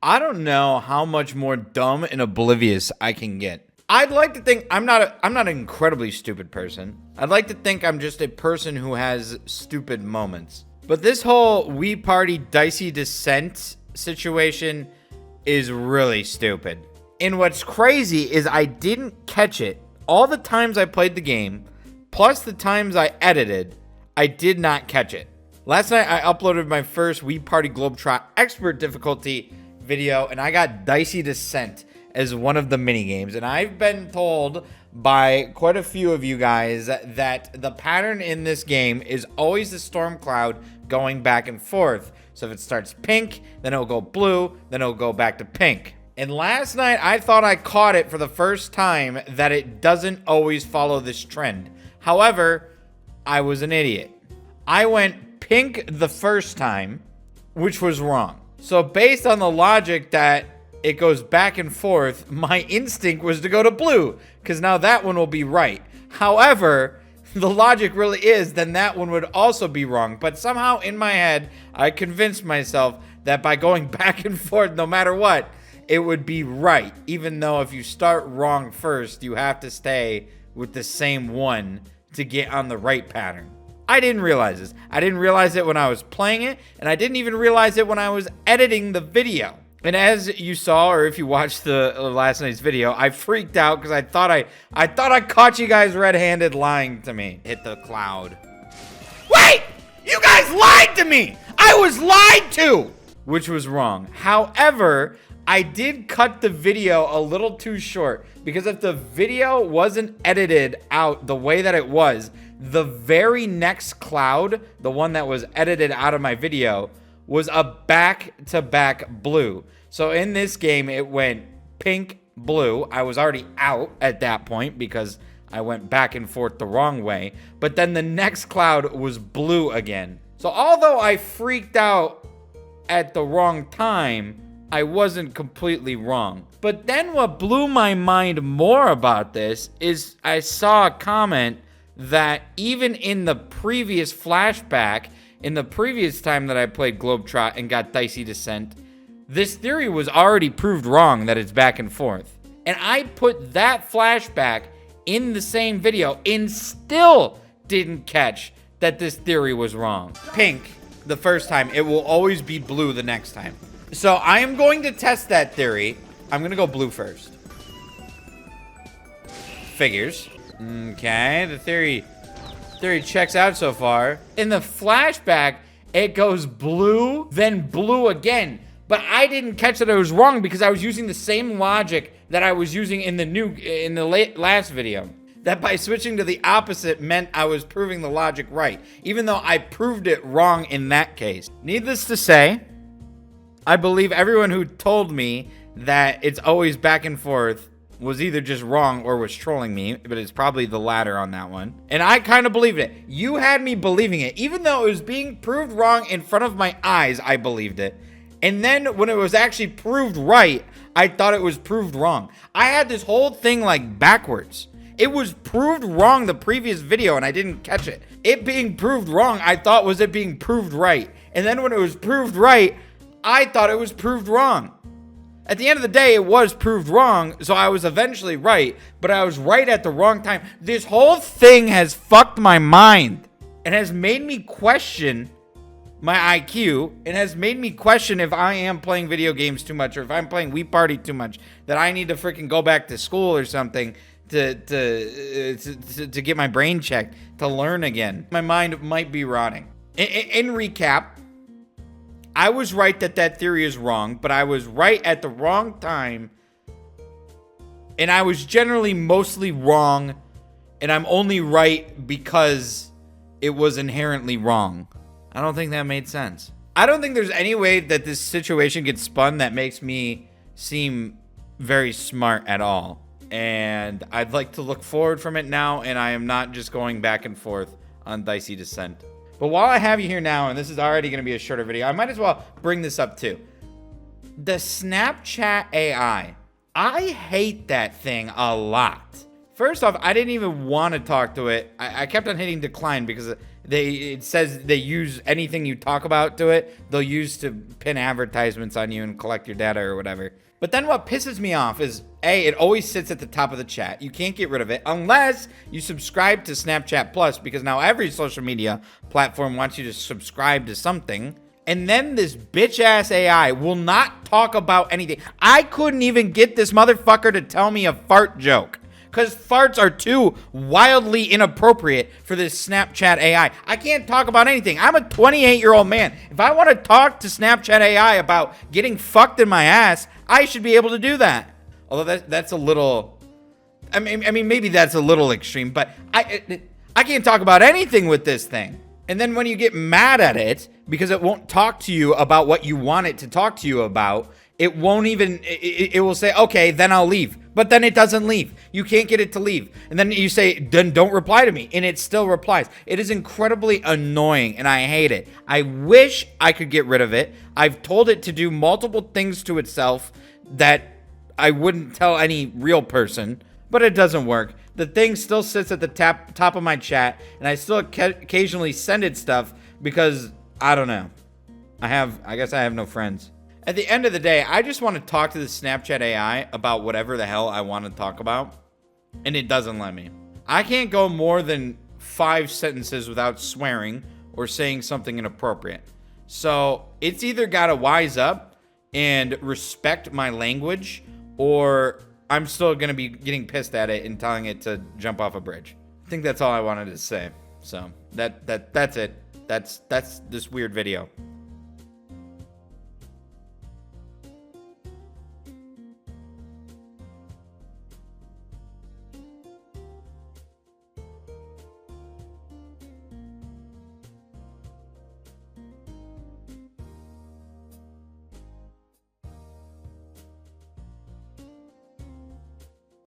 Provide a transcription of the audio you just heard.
I don't know how much more dumb and oblivious I can get. I'd like to think I'm not an incredibly stupid person. I'd like to think I'm just a person who has stupid moments. But this whole Wii Party Dicey Descent situation is really stupid. And what's crazy is I didn't catch it. All the times I played the game, plus the times I edited, I did not catch it. Last night I uploaded my first Wii Party Globetrot Expert difficulty video, and I got Dicey Descent as one of the mini games. And I've been told by quite a few of you guys that the pattern in this game is always the storm cloud going back and forth. So if it starts pink, then it'll go blue, then it'll go back to pink. And last night I thought I caught it for the first time that it doesn't always follow this trend. However, I was an idiot. I went pink the first time, which was wrong. So based on the logic that it goes back and forth, my instinct was to go to blue, because now that one will be right. However, the logic really is then that one would also be wrong. But somehow in my head, I convinced myself that by going back and forth, no matter what, it would be right. Even though if you start wrong first, you have to stay with the same one to get on the right pattern. I didn't realize this. I didn't realize it when I was playing it, and I didn't even realize it when I was editing the video. And as you saw, or if you watched the last night's video, I freaked out because I thought I caught you guys red-handed lying to me. Hit the cloud. Wait! You guys lied to me! I was lied to! Which was wrong. However, I did cut the video a little too short, because if the video wasn't edited out the way that it was, the very next cloud, the one that was edited out of my video, was a back-to-back blue. So in this game, it went pink, blue. I was already out at that point because I went back and forth the wrong way. But then the next cloud was blue again. So although I freaked out at the wrong time, I wasn't completely wrong. But then what blew my mind more about this is I saw a comment that even in the previous flashback, in the previous time that I played Globetrot and got Dicey Descent, this theory was already proved wrong that it's back and forth. And I put that flashback in the same video and still didn't catch that this theory was wrong. Pink the first time, it will always be blue the next time. So I am going to test that theory. I'm going to go blue first. Figures. Okay, the theory checks out so far. In the flashback, it goes blue, then blue again. But I didn't catch that I was wrong because I was using the same logic that I was using in the last video. That by switching to the opposite meant I was proving the logic right, even though I proved it wrong in that case. Needless to say, I believe everyone who told me that it's always back and forth was either just wrong or was trolling me, but it's probably the latter on that one. And I kind of believed it. You had me believing it. Even though it was being proved wrong in front of my eyes, I believed it. And then when it was actually proved right, I thought it was proved wrong. I had this whole thing like backwards. It was proved wrong the previous video and I didn't catch it. It being proved wrong, I thought was it being proved right. And then when it was proved right, I thought it was proved wrong. At the end of the day, it was proved wrong, so I was eventually right, but I was right at the wrong time. This whole thing has fucked my mind and has made me question my IQ and has made me question if I am playing video games too much or if I'm playing Wii Party too much, that I need to freaking go back to school or something to get my brain checked, to learn again. My mind might be rotting. In recap, I was right that theory is wrong, but I was right at the wrong time. And I was generally mostly wrong, and I'm only right because it was inherently wrong. I don't think that made sense. I don't think there's any way that this situation gets spun that makes me seem very smart at all. And I'd like to look forward from it now, and I am not just going back and forth on Dicey Descent. But while I have you here now, and this is already going to be a shorter video, I might as well bring this up too. The Snapchat AI. I hate that thing a lot. First off, I didn't even want to talk to it. I kept on hitting decline because it says they use anything you talk about to it, they'll use to pin advertisements on you and collect your data or whatever. But then what pisses me off is, A, it always sits at the top of the chat. You can't get rid of it unless you subscribe to Snapchat Plus, because now every social media platform wants you to subscribe to something. And then this bitch-ass AI will not talk about anything. I couldn't even get this motherfucker to tell me a fart joke, because farts are too wildly inappropriate for this Snapchat AI. I can't talk about anything. I'm a 28-year-old man. If I want to talk to Snapchat AI about getting fucked in my ass, I should be able to do that. Although that's a little... I mean, maybe that's a little extreme, but I can't talk about anything with this thing. And then when you get mad at it because it won't talk to you about what you want it to talk to you about, it won't even, it will say, okay, then I'll leave. But then it doesn't leave. You can't get it to leave. And then you say, then don't reply to me. And it still replies. It is incredibly annoying and I hate it. I wish I could get rid of it. I've told it to do multiple things to itself that I wouldn't tell any real person, but it doesn't work. The thing still sits at the top of my chat, and I still occasionally send it stuff because, I don't know. I guess I have no friends. At the end of the day, I just want to talk to the Snapchat AI about whatever the hell I want to talk about, and it doesn't let me. I can't go more than 5 sentences without swearing or saying something inappropriate. So it's either got to wise up and respect my language, or I'm still going to be getting pissed at it and telling it to jump off a bridge. I think that's all I wanted to say. So that's it. That's this weird video.